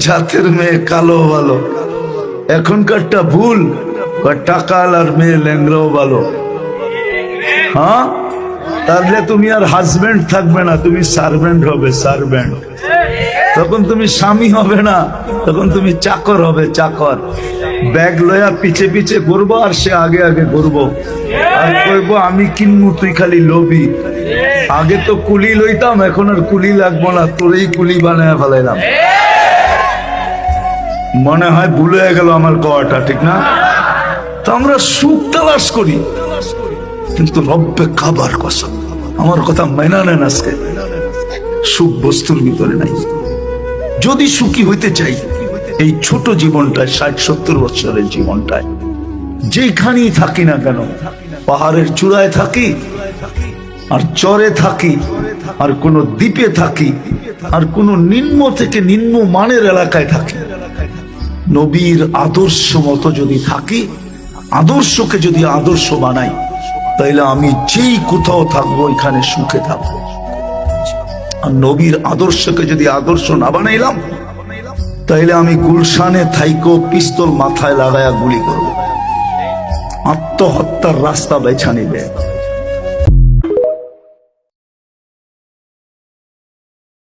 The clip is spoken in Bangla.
জাতের মেয়ে কালো ভালো, এখনকারটা ভুল, টাকালার মেয়ে ল্যাংরাও ভালো। হ্যাঁ, তাহলে তুমি আর হাজবেন্ড থাকবে না, তুমি সার্ভেন্ট হবে, সার্ভেন্ট। তখন তুমি স্বামী হবে না, তখন তুমি চাকর হবে, চাকর। ব্যাগ লয়া পিছে পিছে ঘুরবো আর সে আগে আগে ঘুরবো, আর কইবো আমি কিনবো, তুই খালি লোভি। আগে তো কুলি লইতাম, এখন আর কুলি লাগবো না, তোরেই কুলি বানায় ফেলাইলাম। মনে হয় ভুল হয়ে গেল আমার কথাটা, ঠিক না? তো আমরা সুখ তালাশ করি, কিন্তু রব্বে কাবার কসম, আমার কথা মেনা নেন আজকে, সুখ বস্তুর ভিতরে নাই। যদি সুখী হইতে চাই এই ছোট জীবনটায়, 60-70 বছরের জীবনটায়, যেখানেই থাকি না কেন, পাহাড়ের চূড়ায় থাকি আর চরে থাকি আর কোন দ্বীপে থাকি আর কোন নিম্ন থেকে নিম্ন মানের এলাকায় থাকি, নবীর আদর্শ মতো যদি থাকি, আদর্শকে যদি আদর্শ বানাই, তাইলে আমি যেই কোথাও থাকবো এখানে সুখে থাকবো। আর নবীর আদর্শকে যদি আদর্শ না বানাইলাম, তাইলে আমি গুলশানে থাইকো পিস্তল মাথায় লাগায়া গুলি করব, আত্মহত্যার রাস্তা বেছা নিবে।